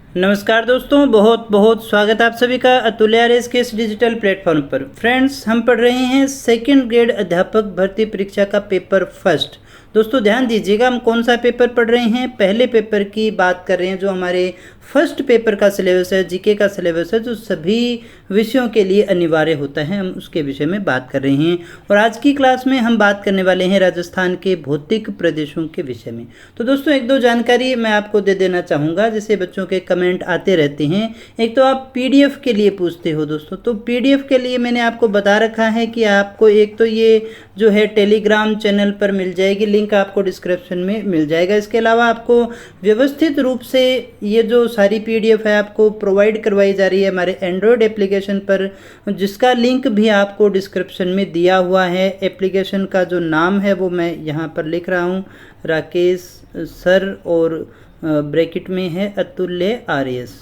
नमस्कार दोस्तों, बहुत बहुत स्वागत आप सभी का अतुल्य आरएस के इस डिजिटल प्लेटफॉर्म पर। फ्रेंड्स, हम पढ़ रहे हैं सेकंड ग्रेड अध्यापक भर्ती परीक्षा का पेपर फर्स्ट। दोस्तों ध्यान दीजिएगा, हम कौन सा पेपर पढ़ रहे हैं। पहले पेपर की बात कर रहे हैं, जो हमारे फर्स्ट पेपर का सिलेबस है, जीके का सिलेबस है, जो सभी विषयों के लिए अनिवार्य होता है, हम उसके विषय में बात कर रहे हैं। और आज की क्लास में हम बात करने वाले हैं राजस्थान के भौतिक प्रदेशों के विषय में। तो दोस्तों एक दो जानकारी मैं आपको दे देना चाहूँगा, जैसे बच्चों के कमेंट आते रहते हैं। एक तो आप पीडीएफ के लिए पूछते हो दोस्तों, तो पीडीएफ के लिए मैंने आपको बता रखा है कि आपको एक तो ये जो है टेलीग्राम चैनल पर मिल जाएगी, लिंक आपको डिस्क्रिप्शन में मिल जाएगा। इसके अलावा आपको व्यवस्थित रूप से ये जो सारी पीडीएफ है आपको प्रोवाइड करवाई जा रही है हमारे एंड्रॉयड एप्लीकेशन पर, जिसका लिंक भी आपको डिस्क्रिप्शन में दिया हुआ है। एप्लीकेशन का जो नाम है वो मैं यहाँ पर लिख रहा हूँ, राकेश सर, और ब्रैकेट में है अतुल्य आरएस।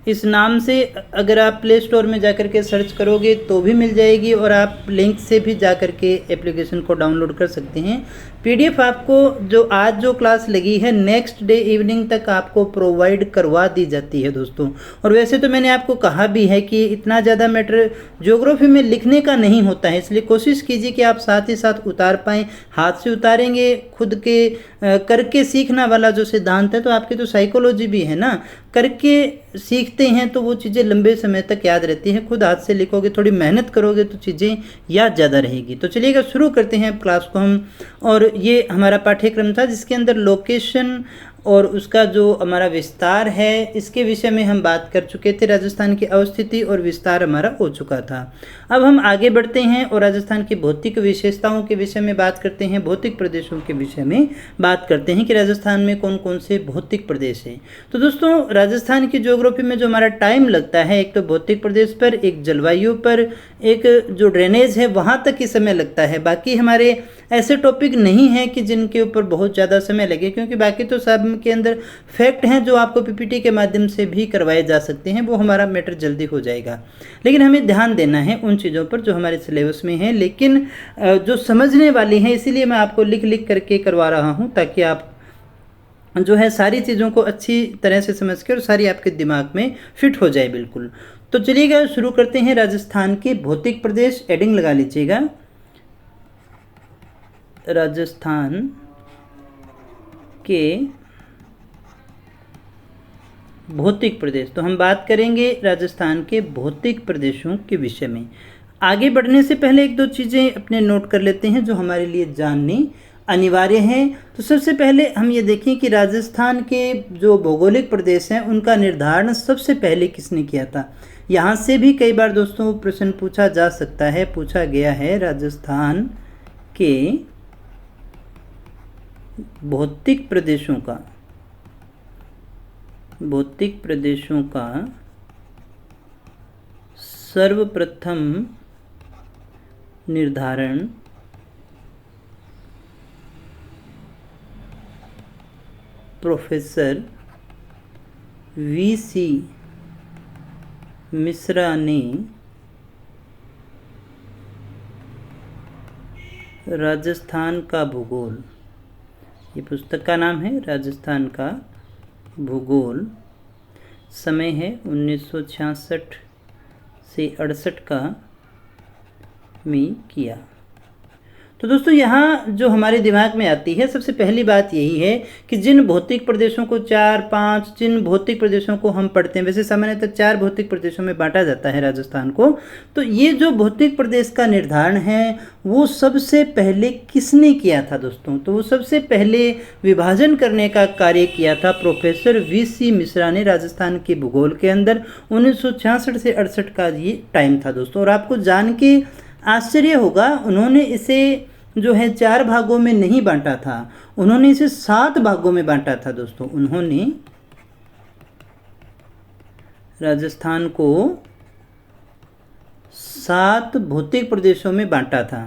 इस नाम से अगर आप प्ले स्टोर में जाकर के सर्च करोगे तो भी मिल जाएगी, और आप लिंक से भी जाकर के एप्लीकेशन को डाउनलोड कर सकते हैं। पीडीएफ आपको जो आज जो क्लास लगी है नेक्स्ट डे इवनिंग तक आपको प्रोवाइड करवा दी जाती है दोस्तों। और वैसे तो मैंने आपको कहा भी है कि इतना ज़्यादा मैटर ज्योग्राफी में लिखने का नहीं होता है, इसलिए कोशिश कीजिए कि आप साथ ही साथ उतार पाएँ। हाथ से उतारेंगे, खुद के करके सीखना वाला जो सिद्धांत है, तो आपकी तो साइकोलॉजी भी है ना, करके सीखते हैं तो वो चीज़ें लंबे समय तक याद रहती हैं। खुद हाथ से लिखोगे, थोड़ी मेहनत करोगे तो चीज़ें याद ज़्यादा रहेगी। तो चलिएगा शुरू करते हैं क्लास को हम। और ये हमारा पाठ्यक्रम था जिसके अंदर लोकेशन और उसका जो हमारा विस्तार है, इसके विषय में हम बात कर चुके थे। राजस्थान की अवस्थिति और विस्तार हमारा हो चुका था। अब हम आगे बढ़ते हैं और राजस्थान की भौतिक विशेषताओं के विषय में बात करते हैं, भौतिक प्रदेशों के विषय में बात करते हैं कि राजस्थान में कौन कौन से भौतिक प्रदेश हैं। तो दोस्तों राजस्थान की ज्योग्राफी में जो हमारा टाइम लगता है, एक तो भौतिक प्रदेश पर, एक जलवायु पर, एक जो ड्रेनेज है वहाँ तक ही समय लगता है। बाकी हमारे ऐसे टॉपिक नहीं हैं कि जिनके ऊपर बहुत ज़्यादा समय लगे, क्योंकि बाकी तो सब के अंदर फैक्ट हैं जो आपको पीपीटी के माध्यम से भी करवाए जा सकते हैं, वो हमारा मैटर जल्दी हो जाएगा। लेकिन हमें ध्यान देना है उन चीज़ों पर जो हमारे सिलेबस में है, लेकिन जो समझने वाली हैं, इसीलिए मैं आपको लिख लिख करके करवा रहा हूँ, ताकि आप जो है सारी चीज़ों को अच्छी तरह से समझ के और सारी आपके दिमाग में फिट हो जाए बिल्कुल। तो चलिएगा शुरू करते हैं। राजस्थान के भौतिक प्रदेश, एडिंग लगा लीजिएगा, राजस्थान के भौतिक प्रदेश। तो हम बात करेंगे राजस्थान के भौतिक प्रदेशों के विषय में। आगे बढ़ने से पहले एक दो चीज़ें अपने नोट कर लेते हैं जो हमारे लिए जाननी अनिवार्य हैं। तो सबसे पहले हम ये देखें कि राजस्थान के जो भौगोलिक प्रदेश हैं उनका निर्धारण सबसे पहले किसने किया था। यहाँ से भी कई बार दोस्तों प्रश्न पूछा जा सकता है, पूछा गया है। राजस्थान के भौतिक प्रदेशों का सर्वप्रथम निर्धारण प्रोफेसर वीसी मिश्रा ने राजस्थान का भूगोल, ये पुस्तक का नाम है, राजस्थान का भूगोल, समय है 1966 से 68 का में किया। तो दोस्तों यहाँ जो हमारे दिमाग में आती है सबसे पहली बात यही है कि जिन भौतिक प्रदेशों को जिन भौतिक प्रदेशों को हम पढ़ते हैं, वैसे सामान्यतः 4 भौतिक प्रदेशों में बांटा जाता है राजस्थान को। तो ये जो भौतिक प्रदेश का निर्धारण है वो सबसे पहले किसने किया था दोस्तों? तो वो सबसे पहले विभाजन करने का कार्य किया था प्रोफेसर वीसी मिश्रा ने राजस्थान के भूगोल के अंदर। 1966 से 68 का ये टाइम था दोस्तों। और आपको जान के आश्चर्य होगा, उन्होंने इसे जो है 4 भागों में नहीं बांटा था, उन्होंने इसे 7 भागों में बांटा था दोस्तों। उन्होंने राजस्थान को 7 भौतिक प्रदेशों में बांटा था।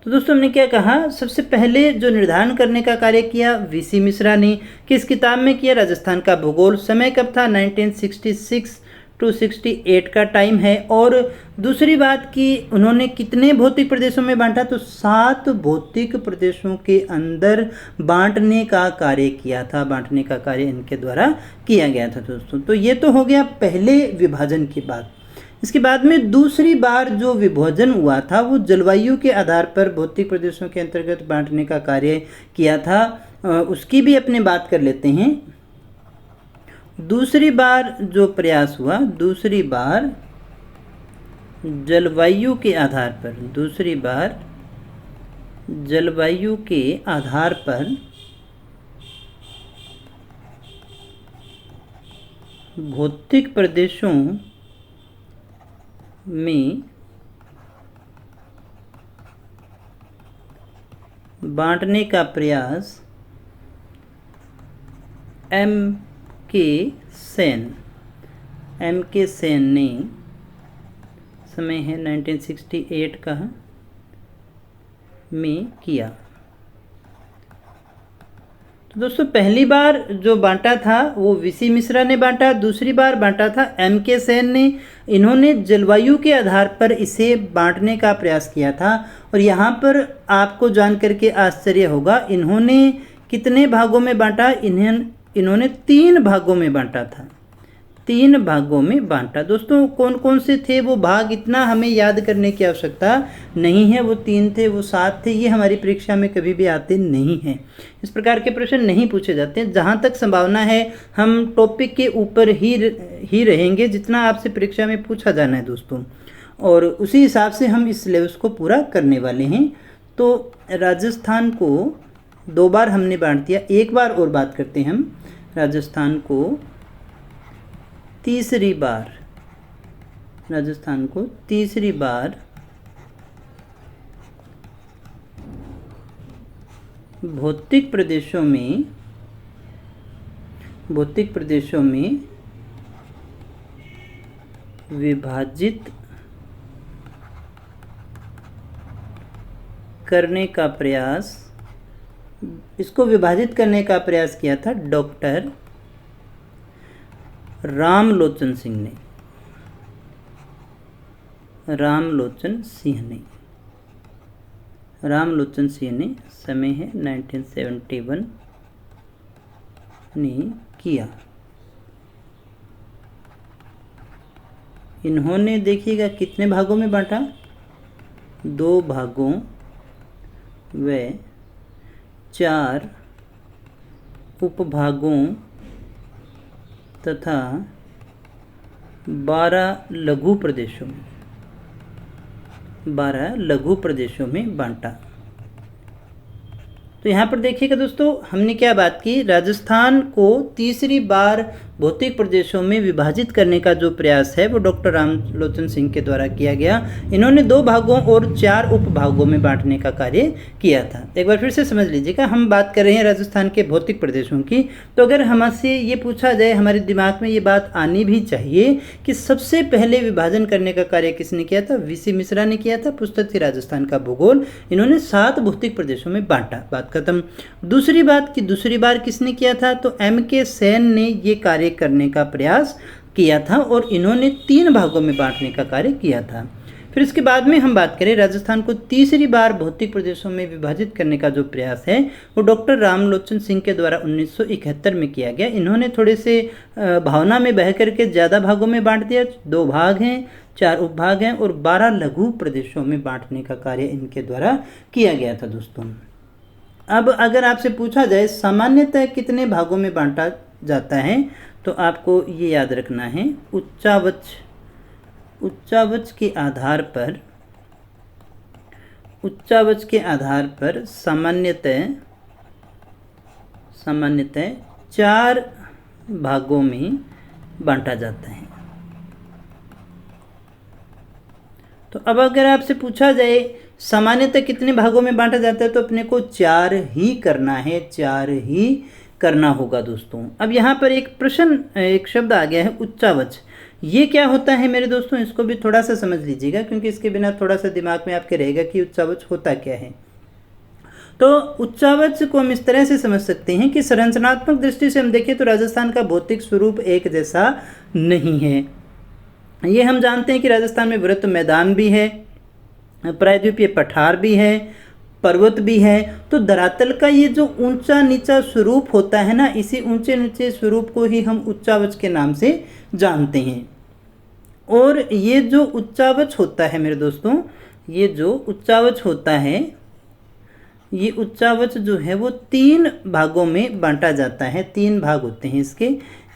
तो दोस्तों हमने क्या कहा, सबसे पहले जो निर्धारण करने का कार्य किया वीसी मिश्रा ने, किस किताब में किया? राजस्थान का भूगोल। समय कब था? 1966 268 का टाइम है। और दूसरी बात कि उन्होंने कितने भौतिक प्रदेशों में बांटा, तो 7 भौतिक प्रदेशों के अंदर बांटने का कार्य किया था, बांटने का कार्य इनके द्वारा किया गया था दोस्तों। तो ये तो हो गया पहले विभाजन की बात। इसके बाद में दूसरी बार जो विभाजन हुआ था वो जलवायु के आधार पर भौतिक प्रदेशों के अंतर्गत बांटने का कार्य किया था, उसकी भी अपने बात कर लेते हैं। दूसरी बार जो प्रयास हुआ, दूसरी बार जलवायु के आधार पर, दूसरी बार जलवायु के आधार पर भौतिक प्रदेशों में बांटने का प्रयास एम के सेन ने, समय है 1968 का, में किया। तो दोस्तों पहली बार जो बांटा था वो वीसी मिश्रा ने बांटा, दूसरी बार बांटा था एम के सेन ने। इन्होंने जलवायु के आधार पर इसे बांटने का प्रयास किया था। और यहाँ पर आपको जान करके आश्चर्य होगा, इन्होंने कितने भागों में बांटा, इन्होंने 3 भागों में बांटा था, 3 भागों में बांटा। दोस्तों कौन कौन से थे वो भाग, इतना हमें याद करने की आवश्यकता नहीं है। वो 3 थे, वो 7 थे, ये हमारी परीक्षा में कभी भी आते नहीं हैं। इस प्रकार के प्रश्न नहीं पूछे जाते हैं। जहाँ तक संभावना है हम टॉपिक के ऊपर ही रहेंगे जितना आपसे परीक्षा में पूछा जाना है दोस्तों, और उसी हिसाब से हम इस सिलेबस को पूरा करने वाले हैं। तो राजस्थान को 2 बार हमने बांट दिया, एक बार और बात करते हैं हम। राजस्थान को तीसरी बार, राजस्थान को तीसरी बार भौतिक प्रदेशों में विभाजित करने का प्रयास, इसको विभाजित करने का प्रयास किया था डॉक्टर रामलोचन सिंह ने, रामलोचन सिंह ने, समय है 1971 ने किया। इन्होंने देखिएगा कितने भागों में बांटा, 2 भागों व 4 उपभागों तथा 12 लघु प्रदेशों में बांटा। तो यहाँ पर देखिएगा दोस्तों, हमने क्या बात की, राजस्थान को तीसरी बार भौतिक प्रदेशों में विभाजित करने का जो प्रयास है वो डॉक्टर रामलोचन सिंह के द्वारा किया गया। इन्होंने 2 भागों और 4 उपभागों में बांटने का कार्य किया था। एक बार फिर से समझ लीजिएगा, हम बात कर रहे हैं राजस्थान के भौतिक प्रदेशों की। तो अगर हमसे ये पूछा जाए, हमारे दिमाग में ये बात आनी भी चाहिए कि सबसे पहले विभाजन करने का कार्य किसने किया था, वीसी मिश्रा ने किया था। पुस्तक थी राजस्थान का भूगोल, इन्होंने 7 भौतिक प्रदेशों में बांटा, बात खत्म। दूसरी बात कि दूसरी बार किसने किया था, तो एम के सेन ने ये कार्य करने का प्रयास किया था और इन्होंने 3 भागों में बांटने का कार्य किया था। फिर इसके बाद में हम बात करें, राजस्थान को तीसरी बार भौतिक प्रदेशों में विभाजित करने का जो प्रयास है वो डॉक्टर रामलोचन सिंह के द्वारा 1971 में किया गया। इन्होंने थोड़े से भावना में बह करके ज़्यादा भागों में बांट दिया, 2 भाग हैं, 4 उपभाग हैं और 12 लघु प्रदेशों में बांटने का कार्य इनके द्वारा किया गया था दोस्तों। अब अगर आपसे पूछा जाए सामान्यतः कितने भागों में बांटा जाता है, तो आपको ये याद रखना है, उच्चावच के आधार पर सामान्यतः 4 भागों में बांटा जाता है। तो अब अगर आपसे पूछा जाए सामान्यतः कितने भागों में बांटा जाता है, तो अपने को 4 ही करना है, 4 ही करना होगा दोस्तों। अब यहाँ पर एक शब्द आ गया है उच्चावच। ये क्या होता है मेरे दोस्तों, इसको भी थोड़ा सा समझ लीजिएगा, क्योंकि इसके बिना थोड़ा सा दिमाग में आपके रहेगा कि उच्चावच होता क्या है। तो उच्चावच को हम इस तरह से समझ सकते हैं कि संरचनात्मक दृष्टि से हम देखें तो राजस्थान का भौतिक स्वरूप एक जैसा नहीं है। ये हम जानते हैं कि राजस्थान में वृत्त मैदान भी है, प्रायद्वीपीय पठार भी है, पर्वत भी है। तो धरातल का ये जो ऊंचा नीचा स्वरूप होता है ना, इसी ऊंचे नीचे स्वरूप को ही हम उच्चावच के नाम से जानते हैं। और ये जो उच्चावच होता है मेरे दोस्तों, ये जो उच्चावच होता है, ये उच्चावच जो है वो 3 भागों में बांटा जाता है। 3 भाग होते हैं इसके।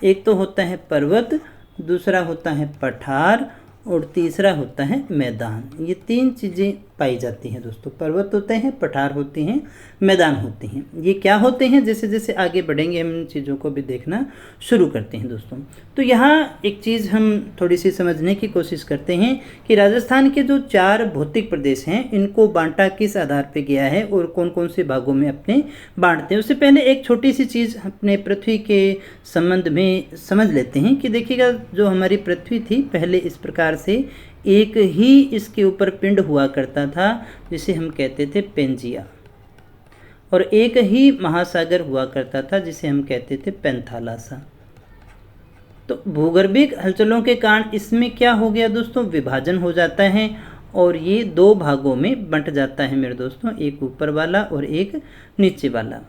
एक तो होता है पर्वत, दूसरा होता है पठार और तीसरा होता है मैदान। ये 3 चीज़ें पाई जाती हैं दोस्तों। पर्वत होते हैं, पठार होते हैं, मैदान होते हैं। ये क्या होते हैं, जैसे जैसे आगे बढ़ेंगे हम इन चीज़ों को भी देखना शुरू करते हैं दोस्तों। तो यहाँ एक चीज़ हम थोड़ी सी समझने की कोशिश करते हैं कि राजस्थान के जो 4 भौतिक प्रदेश हैं, इनको बांटा किस आधार पर गया है और कौन कौन से भागों में अपने बांटते हैं। उससे पहले एक छोटी सी चीज़ अपने पृथ्वी के संबंध में समझ लेते हैं कि देखिएगा, जो हमारी पृथ्वी थी पहले इस प्रकार से एक ही इसके ऊपर पिंड हुआ करता था, जिसे हम कहते थे पेंजिया, और एक ही महासागर हुआ करता था जिसे हम कहते थे पेंथालासा। तो भूगर्भिक हलचलों के कारण इसमें क्या हो गया दोस्तों, विभाजन हो जाता है और ये 2 भागों में बंट जाता है मेरे दोस्तों, एक ऊपर वाला और एक नीचे वाला।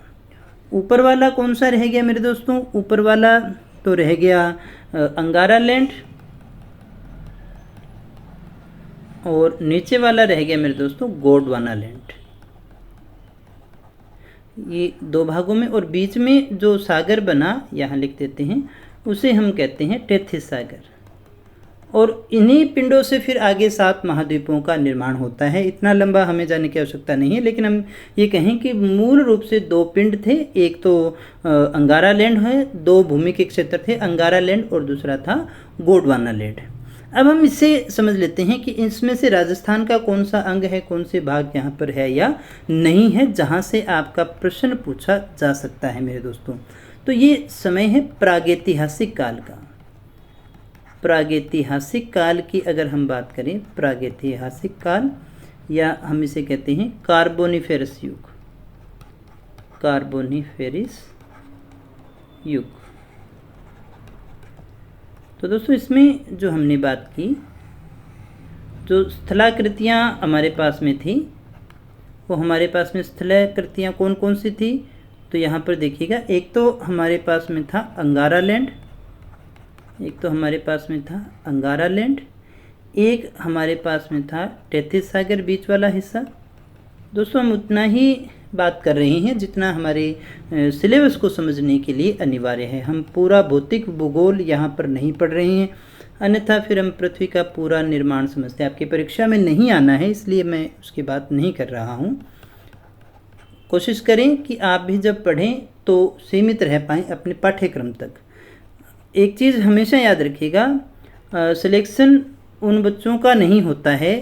ऊपर वाला कौन सा रह गया मेरे दोस्तों, ऊपर वाला तो रह गया अंगारा लैंड, और नीचे वाला रह गया मेरे दोस्तों गोंडवाना लैंड। ये 2 भागों में, और बीच में जो सागर बना, यहाँ लिख देते हैं, उसे हम कहते हैं टेथिस सागर। और इन्हीं पिंडों से फिर आगे 7 महाद्वीपों का निर्माण होता है। इतना लंबा हमें जाने की आवश्यकता नहीं है, लेकिन हम ये कहें कि मूल रूप से 2 पिंड थे। एक तो अंगारा लैंड है, 2 भूमि के क्षेत्र थे, अंगारा लैंड, और दूसरा था गोंडवाना लैंड। अब हम इससे समझ लेते हैं कि इसमें से राजस्थान का कौन सा अंग है, कौन से भाग यहाँ पर है या नहीं है, जहाँ से आपका प्रश्न पूछा जा सकता है मेरे दोस्तों। तो ये समय है प्रागैतिहासिक काल का। प्रागैतिहासिक काल की अगर हम बात करें, प्रागैतिहासिक काल, या हम इसे कहते हैं कार्बोनिफेरस युग, कार्बोनिफेरस युग। तो दोस्तों इसमें जो हमने बात की, जो स्थलाकृतियाँ हमारे पास में थी, वो हमारे पास में स्थलाकृतियाँ कौन कौन सी थी, तो यहाँ पर देखिएगा, एक तो हमारे पास में था अंगारा लैंड, एक तो हमारे पास में था अंगारा लैंड, एक हमारे पास में था टेथिस सागर बीच वाला हिस्सा। दोस्तों हम उतना ही बात कर रहे हैं जितना हमारे सिलेबस को समझने के लिए अनिवार्य है। हम पूरा भौतिक भूगोल यहाँ पर नहीं पढ़ रहे हैं, अन्यथा फिर हम पृथ्वी का पूरा निर्माण समझते हैं। आपकी परीक्षा में नहीं आना है, इसलिए मैं उसकी बात नहीं कर रहा हूँ। कोशिश करें कि आप भी जब पढ़ें तो सीमित रह पाएँ अपने पाठ्यक्रम तक। एक चीज़ हमेशा याद रखिएगा, सिलेक्शन उन बच्चों का नहीं होता है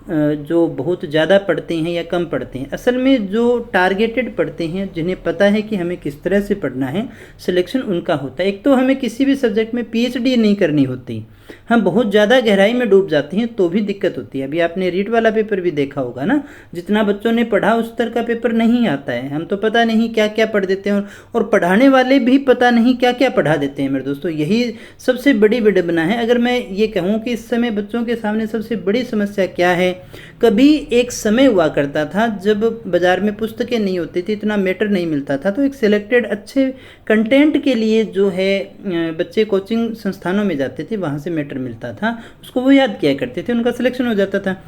जो बहुत ज़्यादा पढ़ते हैं या कम पढ़ते हैं। असल में जो टारगेटेड पढ़ते हैं, जिन्हें पता है कि हमें किस तरह से पढ़ना है, सिलेक्शन उनका होता है। एक तो हमें किसी भी सब्जेक्ट में पीएचडी नहीं करनी होती, हम बहुत ज़्यादा गहराई में डूब जाते हैं तो भी दिक्कत होती है। अभी आपने रीट वाला पेपर भी देखा होगा ना, जितना बच्चों ने पढ़ा उस तरह का पेपर नहीं आता है। हम तो पता नहीं क्या क्या पढ़ देते हैं, और पढ़ाने वाले भी पता नहीं क्या क्या पढ़ा देते हैं मेरे दोस्तों। यही सबसे बड़ी विडंबना है। अगर मैं ये कहूँ कि इस समय बच्चों के सामने सबसे बड़ी समस्या क्या है, कभी एक समय हुआ करता था जब बाज़ार में पुस्तकें नहीं होती थी, इतना मैटर नहीं मिलता था, तो एक सिलेक्टेड अच्छे कंटेंट के लिए जो है बच्चे कोचिंग संस्थानों में जाते थे, वहाँ से मैटर मिलता था, उसको वो याद किया करते थे, उनका सिलेक्शन हो जाता था।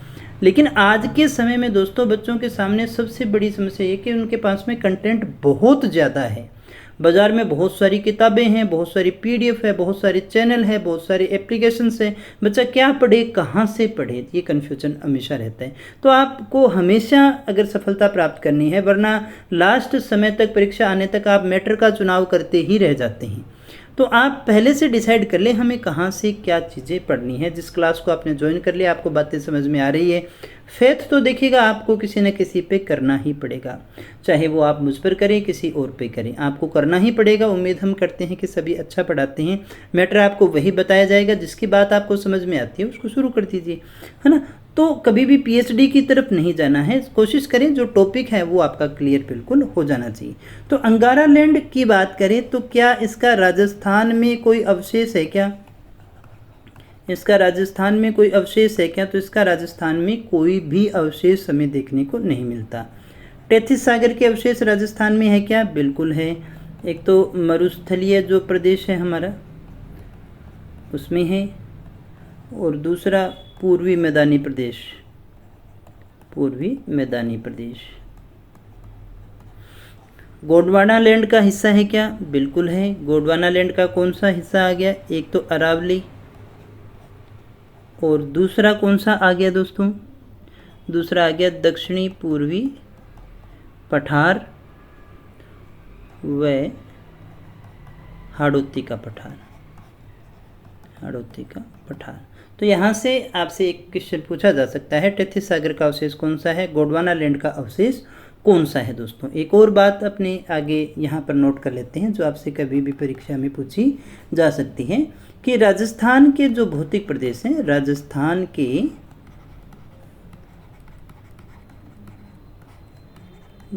लेकिन आज के समय में दोस्तों बच्चों के सामने सबसे बड़ी समस्या ये कि उनके पास में कंटेंट बहुत ज़्यादा है। बाज़ार में बहुत सारी किताबें हैं, बहुत सारी पीडीएफ है, बहुत सारे चैनल है, बहुत सारी एप्लीकेशंस है। बच्चा क्या पढ़े, कहाँ से पढ़े, ये कन्फ्यूजन हमेशा रहता है। तो आपको हमेशा अगर सफलता प्राप्त करनी है, वरना लास्ट समय तक, परीक्षा आने तक आप मैटर का चुनाव करते ही रह जाते हैं। तो आप पहले से डिसाइड कर लें हमें कहाँ से क्या चीज़ें पढ़नी है। जिस क्लास को आपने ज्वाइन कर लिया, आपको बातें समझ में आ रही है, फेथ तो देखिएगा आपको किसी न किसी पे करना ही पड़ेगा, चाहे वो आप मुझ पर करें, किसी और पे करें, आपको करना ही पड़ेगा। उम्मीद हम करते हैं कि सभी अच्छा पढ़ाते हैं। मैटर आपको वही बताया जाएगा, जिसकी बात आपको समझ में आती है उसको शुरू कर दीजिए, है ना। तो कभी भी पीएचडी की तरफ नहीं जाना है, कोशिश करें जो टॉपिक है वो आपका क्लियर बिल्कुल हो जाना चाहिए। तो अंगारा लैंड की बात करें तो क्या इसका राजस्थान में कोई अवशेष है क्या? इसका राजस्थान में कोई अवशेष है क्या? तो इसका राजस्थान में कोई भी अवशेष हमें देखने को नहीं मिलता। टेथिस सागर के अवशेष राजस्थान में है क्या? बिल्कुल है। एक तो मरुस्थलीय जो प्रदेश है हमारा उसमें है, और दूसरा पूर्वी मैदानी प्रदेश, पूर्वी मैदानी प्रदेश। गोंडवाना लैंड का हिस्सा है क्या? बिल्कुल है। गोंडवाना लैंड का कौन सा हिस्सा आ गया? एक तो अरावली, और दूसरा कौन सा आ गया दोस्तों? दूसरा आ गया दक्षिणी पूर्वी पठार व हाड़ौती का पठार, हाड़ौती का पठार। तो यहाँ से आपसे एक क्वेश्चन पूछा जा सकता है, टेथिस सागर का अवशेष कौन सा है, गोंडवाना लैंड का अवशेष कौन सा है दोस्तों। एक और बात अपने आगे यहाँ पर नोट कर लेते हैं जो आपसे कभी भी परीक्षा में पूछी जा सकती है कि राजस्थान के जो भौतिक प्रदेश हैं, राजस्थान के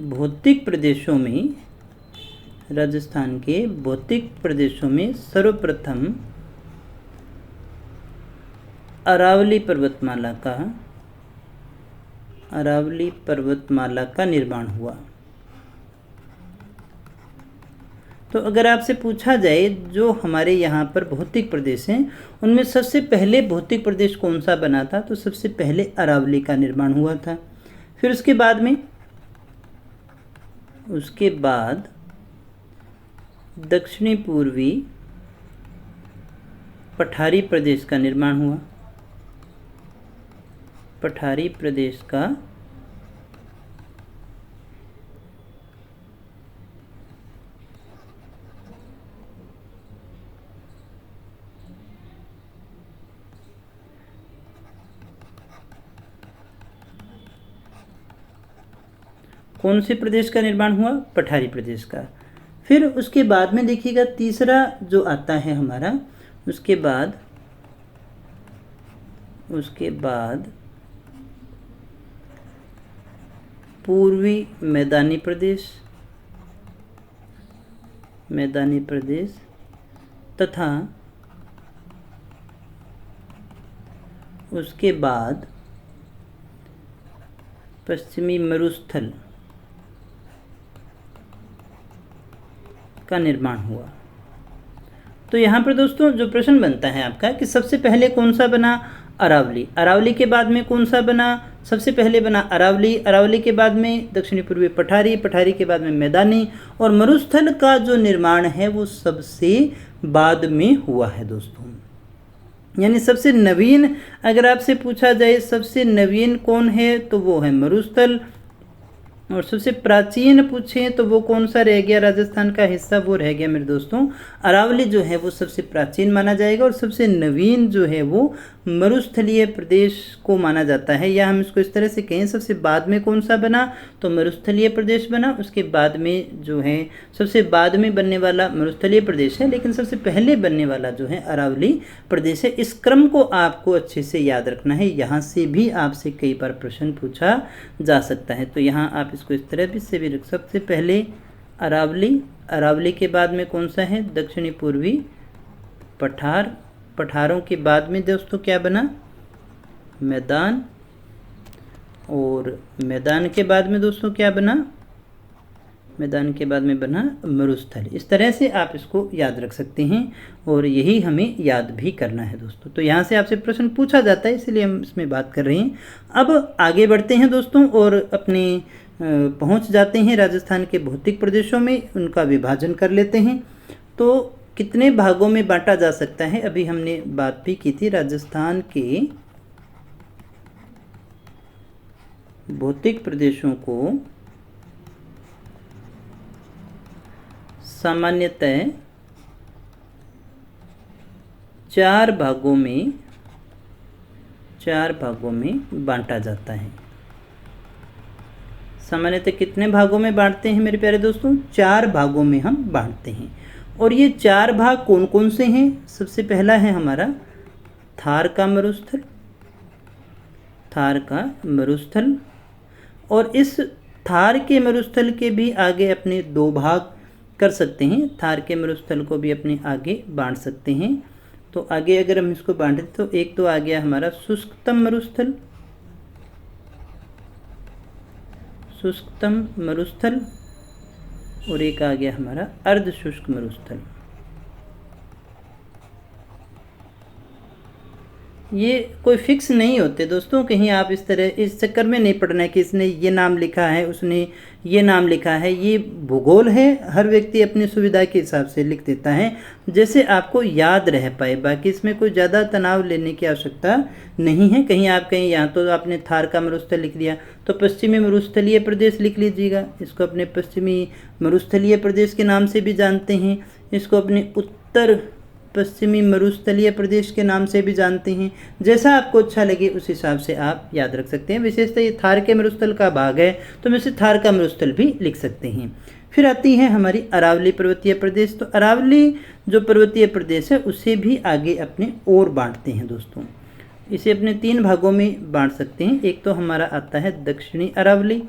भौतिक प्रदेशों में, राजस्थान के भौतिक प्रदेशों में सर्वप्रथम अरावली पर्वतमाला का, अरावली पर्वतमाला का निर्माण हुआ। तो अगर आपसे पूछा जाए जो हमारे यहाँ पर भौतिक प्रदेश हैं उनमें सबसे पहले भौतिक प्रदेश कौन सा बना था, तो सबसे पहले अरावली का निर्माण हुआ था। फिर उसके बाद में, उसके बाद दक्षिणी पूर्वी पठारी प्रदेश का निर्माण हुआ। पठारी प्रदेश का कौन से प्रदेश का निर्माण हुआ? पठारी प्रदेश का। फिर उसके बाद में देखिएगा तीसरा जो आता है हमारा, उसके बाद पूर्वी मैदानी प्रदेश, मैदानी प्रदेश तथा उसके बाद पश्चिमी मरुस्थल का निर्माण हुआ। तो यहाँ पर दोस्तों जो प्रश्न बनता है आपका कि सबसे पहले कौन सा बना? अरावली। अरावली के बाद में कौन सा बना? सबसे पहले बना अरावली। अरावली के बाद में दक्षिणी पूर्वी पठारी, पठारी के बाद में मैदानी, और मरुस्थल का जो निर्माण है वो सबसे बाद में हुआ है दोस्तों। यानी सबसे नवीन अगर आपसे पूछा जाए सबसे नवीन कौन है तो वो है मरुस्थल, और सबसे प्राचीन पूछें तो वो कौन सा रह गया राजस्थान का हिस्सा, वो रह गया मेरे दोस्तों अरावली जो है वो सबसे प्राचीन माना जाएगा, और सबसे नवीन जो है वो मरुस्थलीय प्रदेश को माना जाता है। या हम इसको इस तरह से कहें सबसे बाद में कौन सा बना तो मरुस्थलीय प्रदेश बना, उसके बाद में जो है सबसे बाद में बनने वाला मरुस्थलीय प्रदेश है, लेकिन सबसे पहले बनने वाला जो है अरावली प्रदेश है। इस क्रम को आपको अच्छे से याद रखना है, यहाँ से भी आपसे कई बार प्रश्न पूछा जा सकता है। तो यहाँ आप इसको इस तरह भी से भी रख, सबसे पहले अरावली, अरावली के बाद में कौन सा है दक्षिणी पूर्वी पठार, पठारों के बाद में दोस्तों क्या बना मैदान, और मैदान के बाद में दोस्तों क्या बना, मैदान के बाद में बना मरुस्थल। इस तरह से आप इसको याद रख सकते हैं और यही हमें याद भी करना है दोस्तों। तो यहाँ से आपसे प्रश्न पूछा जाता है इसलिए हम इसमें बात कर रहे हैं। अब आगे बढ़ते हैं दोस्तों और अपने पहुँच जाते हैं राजस्थान के भौतिक प्रदेशों में, उनका विभाजन कर लेते हैं। तो कितने भागों में बांटा जा सकता है, अभी हमने बात भी की थी। राजस्थान के भौतिक प्रदेशों को सामान्यतः 4 भागों में बांटा जाता है। सामान्यतः कितने भागों में बांटते हैं मेरे प्यारे दोस्तों? 4 भागों में हम बांटते हैं। और ये 4 भाग कौन कौन से हैं? सबसे पहला है हमारा थार का मरुस्थल, थार का मरुस्थल, और इस थार के मरुस्थल के भी आगे अपने 2 भाग कर सकते हैं। थार के मरुस्थल को भी अपने आगे बांट सकते हैं। तो आगे अगर हम इसको बांटें तो एक तो आ गया हमारा शुष्कतम मरुस्थल, शुष्कतम मरुस्थल, और एक आ गया हमारा अर्ध शुष्क मरुस्थल। ये कोई फिक्स नहीं होते दोस्तों, कहीं आप इस तरह इस चक्कर में नहीं पड़ना है कि इसने ये नाम लिखा है उसने ये नाम लिखा है। ये भूगोल है, हर व्यक्ति अपनी सुविधा के हिसाब से लिख देता है जैसे आपको याद रह पाए। बाकी इसमें कोई ज़्यादा तनाव लेने की आवश्यकता नहीं है। कहीं आप कहीं यहाँ तो आपने थार का मरुस्थल लिख दिया तो पश्चिमी मरुस्थलीय प्रदेश लिख लीजिएगा। इसको अपने पश्चिमी मरुस्थलीय प्रदेश के नाम से भी जानते हैं, इसको अपने उत्तर पश्चिमी मरुस्थलीय प्रदेश के नाम से भी जानते हैं। जैसा आपको अच्छा लगे उस हिसाब से आप याद रख सकते हैं। विशेषतः ये थार के मरुस्थल का भाग है तो हम इसे थार का मरुस्थल भी लिख सकते हैं। फिर आती है हमारी अरावली पर्वतीय प्रदेश। तो अरावली जो पर्वतीय प्रदेश है उसे भी आगे अपने और बांटते हैं दोस्तों। इसे अपने 3 भागों में बांट सकते हैं। एक तो हमारा आता है दक्षिणी अरावली,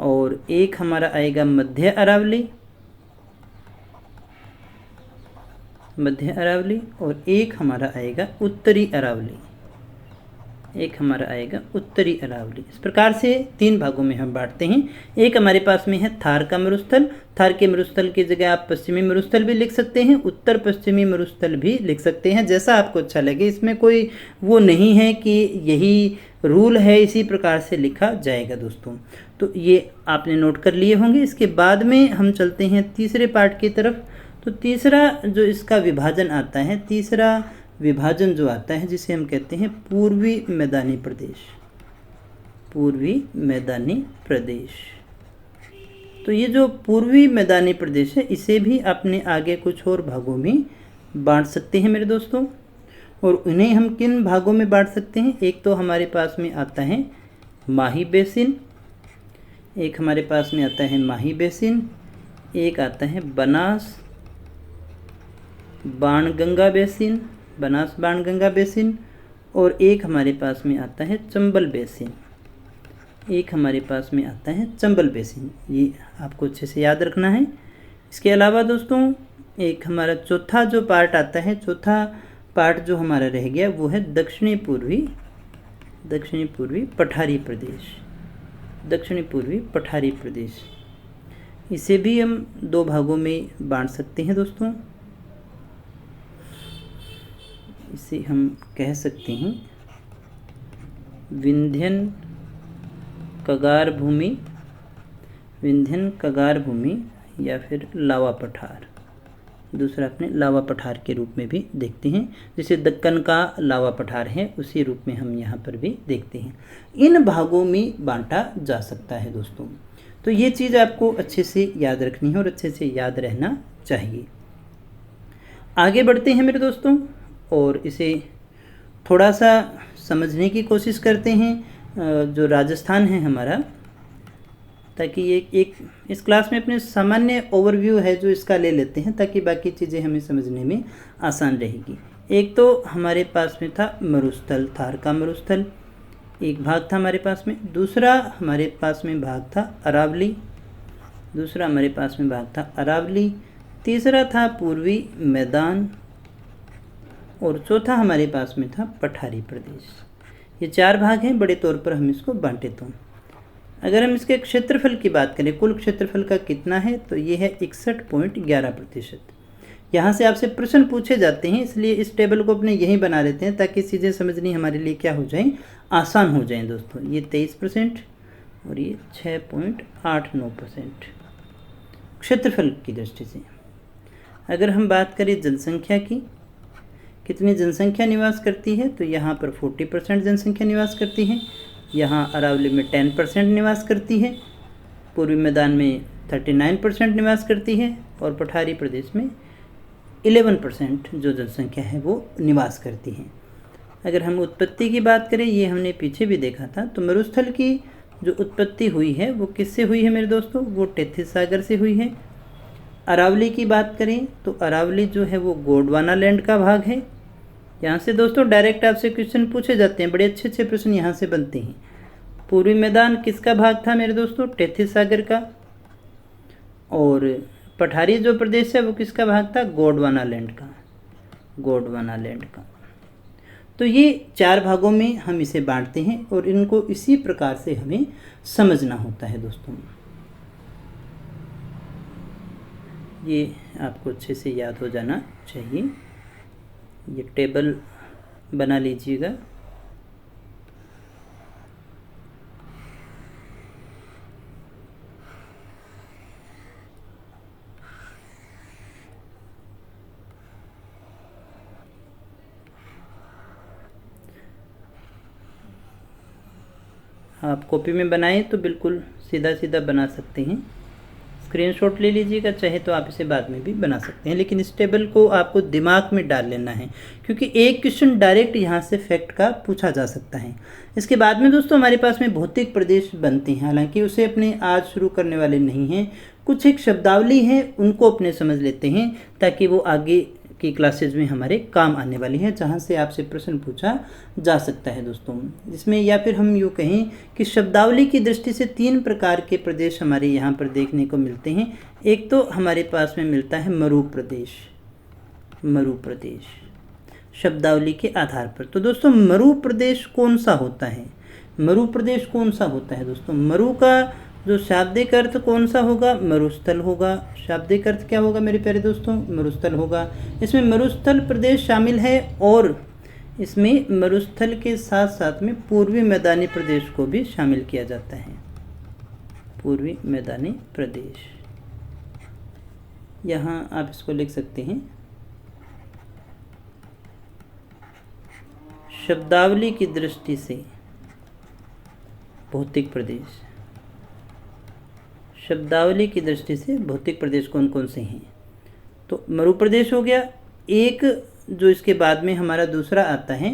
और एक हमारा आएगा मध्य अरावली, मध्य अरावली, और एक हमारा आएगा उत्तरी अरावली, एक हमारा आएगा उत्तरी अरावली। इस प्रकार से 3 भागों में हम बांटते हैं। एक हमारे पास में है थार का मरुस्थल। थार के मरुस्थल की जगह आप पश्चिमी मरुस्थल भी लिख सकते हैं, उत्तर पश्चिमी मरुस्थल भी लिख सकते हैं, जैसा आपको अच्छा लगे। इसमें कोई वो नहीं है कि यही रूल है इसी प्रकार से लिखा जाएगा दोस्तों। तो ये आपने नोट कर लिए होंगे। इसके बाद में हम चलते हैं तीसरे पार्ट की तरफ। तो तीसरा जो इसका विभाजन आता है, तीसरा विभाजन जो आता है जिसे हम कहते हैं पूर्वी मैदानी प्रदेश, पूर्वी मैदानी प्रदेश। तो ये जो पूर्वी मैदानी प्रदेश है इसे भी अपने आगे कुछ और भागों में बांट सकते हैं मेरे दोस्तों। और उन्हें हम किन भागों में बांट सकते हैं? एक तो हमारे पास में आता है माही बेसिन, एक हमारे पास में आता है माही बेसिन, एक आता है बनास बाणगंगा बेसिन, बनास बाणगंगा बेसिन, और एक हमारे पास में आता है चंबल बेसिन, एक हमारे पास में आता है चंबल बेसिन। ये आपको अच्छे से याद रखना है। इसके अलावा दोस्तों एक हमारा चौथा जो पार्ट आता है, चौथा पार्ट जो हमारा रह गया वो है दक्षिणी पूर्वी पठारी प्रदेश, दक्षिणी पूर्वी पठारी प्रदेश। इसे भी हम 2 भागों में बांट सकते हैं दोस्तों। इसे हम कह सकते हैं विंध्यन कगार भूमि, विंध्यन कगार भूमि, या फिर लावा पठार। दूसरा अपने लावा पठार के रूप में भी देखते हैं, जिसे दक्कन का लावा पठार है उसी रूप में हम यहाँ पर भी देखते हैं। इन भागों में बांटा जा सकता है दोस्तों। तो ये चीज़ आपको अच्छे से याद रखनी है और अच्छे से याद रहना चाहिए। आगे बढ़ते हैं मेरे दोस्तों और इसे थोड़ा सा समझने की कोशिश करते हैं जो राजस्थान है हमारा, ताकि ये एक इस क्लास में अपने सामान्य ओवरव्यू है जो इसका ले लेते हैं ताकि बाकी चीज़ें हमें समझने में आसान रहेगी। एक तो हमारे पास में था मरुस्थल, थार का मरुस्थल एक भाग था हमारे पास में। दूसरा हमारे पास में भाग था अरावली, दूसरा हमारे पास में भाग था अरावली। तीसरा था पूर्वी मैदान, और चौथा हमारे पास में था पठारी प्रदेश। ये 4 भाग हैं, बड़े तौर पर हम इसको बांटे। तो अगर हम इसके क्षेत्रफल की बात करें, कुल क्षेत्रफल का कितना है, तो ये है 61.11%। यहाँ से आपसे प्रश्न पूछे जाते हैं, इसलिए इस टेबल को अपने यहीं बना लेते हैं ताकि चीज़ें समझनी हमारे लिए क्या हो जाए, आसान हो जाए दोस्तों। ये 23% और ये 6.89% क्षेत्रफल की दृष्टि से। अगर हम बात करें जनसंख्या की, कितनी जनसंख्या निवास करती है, तो यहाँ पर 40% जनसंख्या निवास करती है। यहाँ अरावली में 10% निवास करती है, पूर्वी मैदान में 39% निवास करती है, और पठारी प्रदेश में 11% जो जनसंख्या है वो निवास करती है। अगर हम उत्पत्ति की बात करें, ये हमने पीछे भी देखा था, तो मरुस्थल की जो उत्पत्ति हुई है वो किससे हुई है मेरे दोस्तों, वो टेथिस सागर से हुई है। अरावली की बात करें तो अरावली जो है वो गोंडवाना लैंड का भाग है। यहाँ से दोस्तों डायरेक्ट आपसे क्वेश्चन पूछे जाते हैं, बड़े अच्छे अच्छे प्रश्न यहाँ से बनते हैं। पूर्वी मैदान किसका भाग था मेरे दोस्तों, टेथिस सागर का। और पठारी जो प्रदेश है वो किसका भाग था, गोंडवाना लैंड का। गोंडवानालैंड का। तो ये 4 भागों में हम इसे बांटते हैं और इनको इसी प्रकार से हमें समझना होता है दोस्तों। ये आपको अच्छे से याद हो जाना चाहिए। ये टेबल बना लीजिएगा। आप कॉपी में बनाएं तो बिल्कुल सीधा सीधा बना सकते हैं। स्क्रीनशॉट ले लीजिएगा, चाहे तो आप इसे बाद में भी बना सकते हैं, लेकिन इस टेबल को आपको दिमाग में डाल लेना है, क्योंकि एक क्वेश्चन डायरेक्ट यहाँ से फैक्ट का पूछा जा सकता है। इसके बाद में दोस्तों हमारे पास में भौतिक प्रदेश बनते हैं, हालांकि उसे अपने आज शुरू करने वाले नहीं हैं। कुछ एक शब्दावली है, उनको अपने समझ लेते हैं ताकि वो आगे की क्लासेज में हमारे काम आने वाली है, जहाँ से आपसे प्रश्न पूछा जा सकता है दोस्तों। इसमें या फिर हम यूँ कहें कि शब्दावली की दृष्टि से 3 प्रकार के प्रदेश हमारे यहाँ पर देखने को मिलते हैं। एक तो हमारे पास में मिलता है मरु प्रदेश, मरु प्रदेश शब्दावली के आधार पर। तो दोस्तों मरु प्रदेश कौन सा होता है? मरु प्रदेश कौन सा होता है दोस्तों? मरु का जो शाब्दिक अर्थ कौन सा होगा? मरुस्थल होगा। शाब्दिक अर्थ क्या होगा मेरे प्यारे दोस्तों? मरुस्थल होगा। इसमें मरुस्थल प्रदेश शामिल है और इसमें मरुस्थल के साथ साथ में पूर्वी मैदानी प्रदेश को भी शामिल किया जाता है। पूर्वी मैदानी प्रदेश, यहाँ आप इसको लिख सकते हैं। शब्दावली की दृष्टि से भौतिक प्रदेश, शब्दावली की दृष्टि से भौतिक प्रदेश कौन कौन से हैं? तो मरु प्रदेश हो गया। एक जो इसके बाद में हमारा दूसरा आता है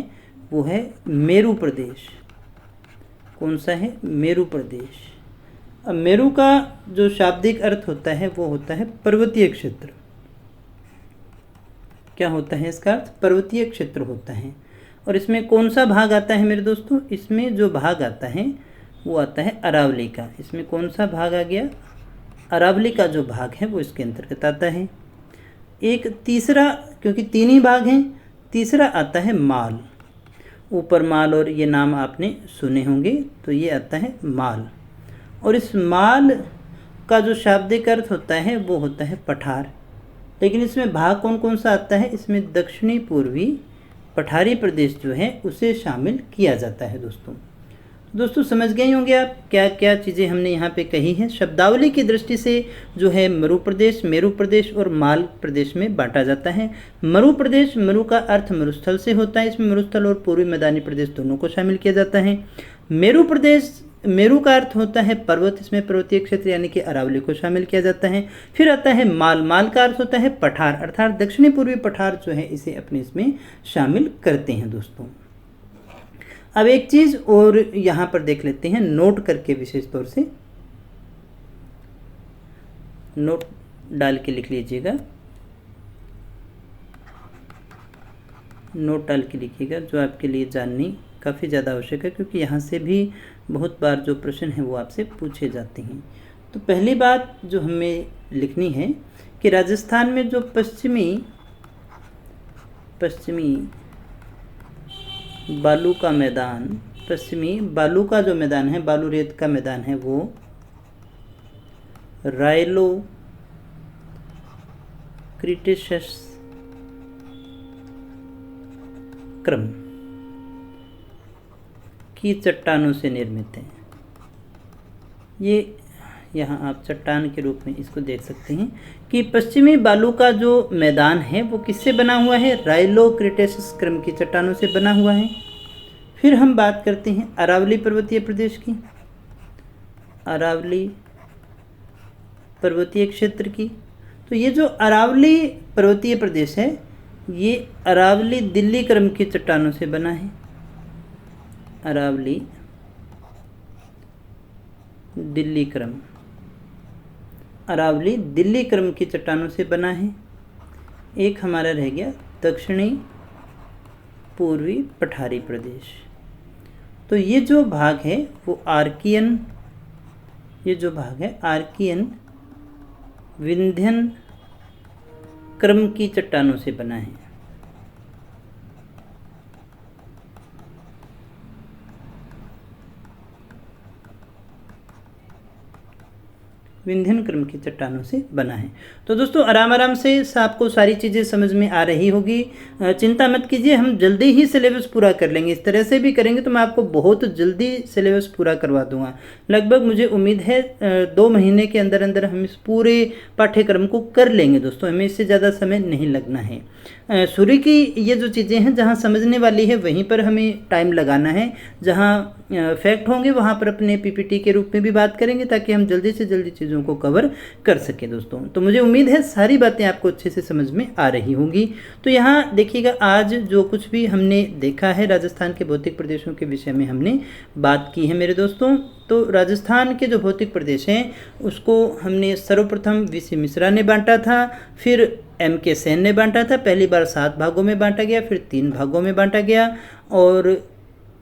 वो है मेरु प्रदेश। कौन सा है? मेरु प्रदेश। अब मेरु का जो शाब्दिक अर्थ होता है वो होता है पर्वतीय क्षेत्र। क्या होता है इसका अर्थ? पर्वतीय क्षेत्र होता है। और इसमें कौन सा भाग आता है मेरे दोस्तों? इसमें जो भाग आता है वो आता है अरावली का। इसमें कौन सा भाग आ गया? अरावली का जो भाग है वो इसके अंतर्गत आता है। एक तीसरा, क्योंकि 3 ही भाग हैं, तीसरा आता है माल। ऊपर माल और ये नाम आपने सुने होंगे, तो ये आता है माल। और इस माल का जो शाब्दिक अर्थ होता है वो होता है पठार। लेकिन इसमें भाग कौन कौन सा आता है? इसमें दक्षिणी पूर्वी पठारी प्रदेश जो है उसे शामिल किया जाता है दोस्तों। दोस्तों समझ गए होंगे आप क्या क्या चीज़ें हमने यहाँ पे कही हैं। शब्दावली की दृष्टि से जो है मरु प्रदेश, मेरु प्रदेश और माल प्रदेश में बांटा जाता है। मरु प्रदेश, मरु का अर्थ मरुस्थल से होता है, इसमें मरुस्थल और पूर्वी मैदानी प्रदेश दोनों को शामिल किया जाता है। मेरु प्रदेश, मेरु का अर्थ होता है पर्वत, इसमें पर्वतीय क्षेत्र यानी कि अरावली को शामिल किया जाता है। फिर आता है माल, माल का अर्थ होता है पठार, अर्थात दक्षिणी पूर्वी पठार जो है इसे अपने इसमें शामिल करते हैं दोस्तों। अब एक चीज़ और यहाँ पर देख लेते हैं, नोट करके विशेष तौर से नोट डाल के लिख लीजिएगा, नोट डाल के लिखिएगा, जो आपके लिए जाननी काफ़ी ज़्यादा आवश्यक है, क्योंकि यहाँ से भी बहुत बार जो प्रश्न हैं वो आपसे पूछे जाते हैं। तो पहली बात जो हमें लिखनी है कि राजस्थान में जो पश्चिमी बालू का मैदान, पश्चिमी बालू का जो मैदान है, बालू रेत का मैदान है, वो रायलो क्रीटेशियस क्रम की चट्टानों से निर्मित है। ये यहाँ आप चट्टान के रूप में इसको देख सकते हैं कि पश्चिमी बालू का जो मैदान है वो किससे बना हुआ है? राइलो क्रीटेशियस क्रम की चट्टानों से बना हुआ है। फिर हम बात करते हैं अरावली पर्वतीय प्रदेश की, अरावली पर्वतीय क्षेत्र की। तो ये जो अरावली पर्वतीय प्रदेश है ये अरावली दिल्ली क्रम की चट्टानों से बना है। अरावली दिल्ली क्रम, अरावली दिल्ली क्रम की चट्टानों से बना है। एक हमारा रह गया दक्षिणी पूर्वी पठारी प्रदेश। तो ये जो भाग है वो आर्कियन, ये जो भाग है आर्कियन विंध्यन क्रम की चट्टानों से बना है। विंध्यन क्रम की चट्टानों से बना है। तो दोस्तों आराम आराम से आपको सारी चीज़ें समझ में आ रही होगी। चिंता मत कीजिए, हम जल्दी ही सिलेबस पूरा कर लेंगे। इस तरह से भी करेंगे तो मैं आपको बहुत जल्दी सिलेबस पूरा करवा दूंगा। लगभग मुझे उम्मीद है 2 महीने के अंदर अंदर हम इस पूरे पाठ्यक्रम को कर लेंगे दोस्तों। हमें इससे ज़्यादा समय नहीं लगना है। शुरू की ये जो चीज़ें हैं जहाँ समझने वाली है वहीं पर हमें टाइम लगाना है। जहाँ फैक्ट होंगे वहाँ पर अपने पीपीटी के रूप में भी बात करेंगे ताकि हम जल्दी से जल्दी चीज़ों को कवर कर सकें दोस्तों। तो मुझे उम्मीद है सारी बातें आपको अच्छे से समझ में आ रही होंगी। तो यहाँ देखिएगा, आज जो कुछ भी हमने देखा है राजस्थान के भौतिक प्रदेशों के विषय में हमने बात की है मेरे दोस्तों। तो राजस्थान के जो भौतिक प्रदेश हैं उसको हमने सर्वप्रथम वीसी मिश्रा ने बांटा था, फिर MK सेन ने बांटा था। पहली बार 7 भागों में बांटा गया, फिर 3 भागों में बांटा गया, और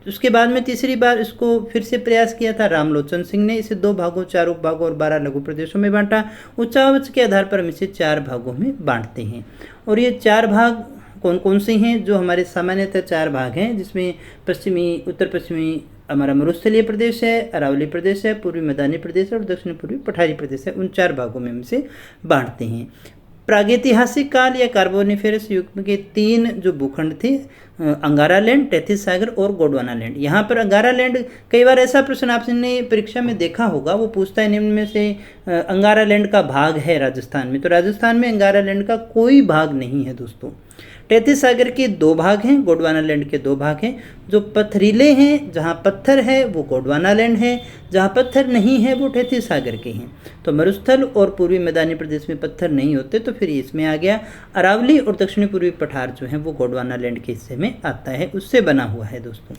उसके बाद में तीसरी बार इसको फिर से प्रयास किया था रामलोचन सिंह ने। इसे 2 भागों, 4 उपभागों और 12 लघु प्रदेशों में बांटा। उच्चावच के आधार पर हम इसे 4 भागों में बांटते हैं। और ये 4 भाग कौन कौन से हैं? जो हमारे सामान्यतः 4 भाग हैं, जिसमें पश्चिमी, उत्तर पश्चिमी हमारा मरुस्थलीय प्रदेश है, अरावली प्रदेश है, पूर्वी मैदानी प्रदेश है और दक्षिण पूर्वी पठारी प्रदेश है। उन 4 भागों में हम इसे बांटते हैं। प्रागैतिहासिक काल या कार्बोनिफेरस युग के 3 जो भूखंड थे, अंगारा लैंड, तैतीस सागर और गोंडवाना लैंड। यहाँ पर अंगारा लैंड, कई बार ऐसा प्रश्न आपने परीक्षा में देखा होगा, वो पूछता है निम्न में से अंगारा लैंड का भाग है राजस्थान में। तो राजस्थान में अंगारा लैंड का कोई भाग नहीं है दोस्तों। तैतीस सागर के 2 भाग हैं, गोंडवाना लैंड के 2 भाग हैं। जो पथरीले हैं, जहाँ पत्थर है वो गोंडवाना लैंड है, जहाँ पत्थर नहीं है वो तैतीस सागर के हैं। तो मरुस्थल और पूर्वी मैदानी प्रदेश में पत्थर नहीं होते, तो फिर इसमें आ गया। अरावली और दक्षिणी पूर्वी पठार जो है वो गोंडवाना लैंड के हिस्से में आता है, उससे बना हुआ है दोस्तों।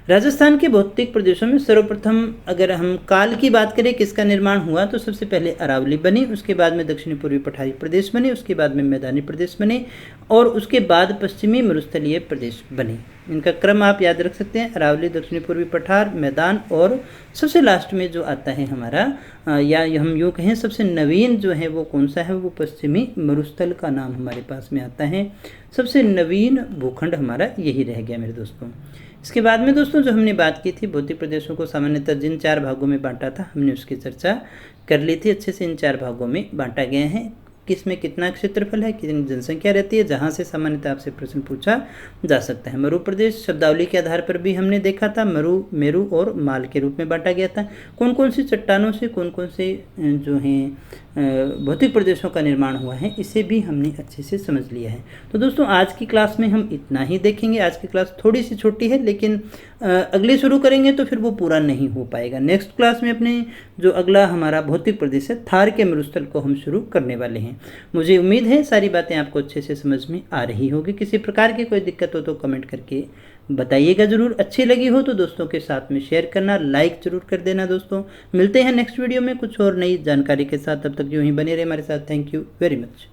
राजस्थान के भौतिक प्रदेशों में सर्वप्रथम अगर हम काल की बात करें किसका निर्माण हुआ, तो सबसे पहले अरावली बनी, उसके बाद में दक्षिणी पूर्वी पठारी प्रदेश बने, उसके बाद में मैदानी प्रदेश बने, और उसके बाद पश्चिमी मरुस्थलीय प्रदेश बने। इनका क्रम आप याद रख सकते हैं, अरावली, दक्षिणी पूर्वी पठार, मैदान, और सबसे लास्ट में जो आता है हमारा, या हम यूँ कहें सबसे नवीन जो है वो कौन सा है, वो पश्चिमी मरुस्थल का नाम हमारे पास में आता है। सबसे नवीन भूखंड हमारा यही रह गया मेरे दोस्तों। इसके बाद में दोस्तों जो हमने बात की थी भौतिक प्रदेशों को सामान्यतः जिन 4 भागों में बांटा था, हमने उसकी चर्चा कर ली थी अच्छे से। इन 4 भागों में बांटा गया है। किसमें कितना क्षेत्रफल है, कितनी जनसंख्या रहती है, जहाँ से सामान्यतः आपसे प्रश्न पूछा जा सकता है। मरु प्रदेश शब्दावली के आधार पर भी हमने देखा था, मरु, मेरु और माल के रूप में बांटा गया था। कौन कौन सी चट्टानों से कौन कौन से जो हैं भौतिक प्रदेशों का निर्माण हुआ है, इसे भी हमने अच्छे से समझ लिया है। तो दोस्तों आज की क्लास में हम इतना ही देखेंगे। आज की क्लास थोड़ी सी छोटी है, लेकिन अगले शुरू करेंगे तो फिर वो पूरा नहीं हो पाएगा। नेक्स्ट क्लास में अपने जो अगला हमारा भौतिक प्रदेश है थार के मरुस्थल को हम शुरू करने वाले हैं। मुझे उम्मीद है सारी बातें आपको अच्छे से समझ में आ रही होगी। किसी प्रकार की कोई दिक्कत हो तो कमेंट करके बताइएगा ज़रूर। अच्छी लगी हो तो दोस्तों के साथ में शेयर करना, लाइक ज़रूर कर देना दोस्तों। मिलते हैं नेक्स्ट वीडियो में कुछ और नई जानकारी के साथ, तब तक यूँ ही बने रहे हमारे साथ। Thank you very much.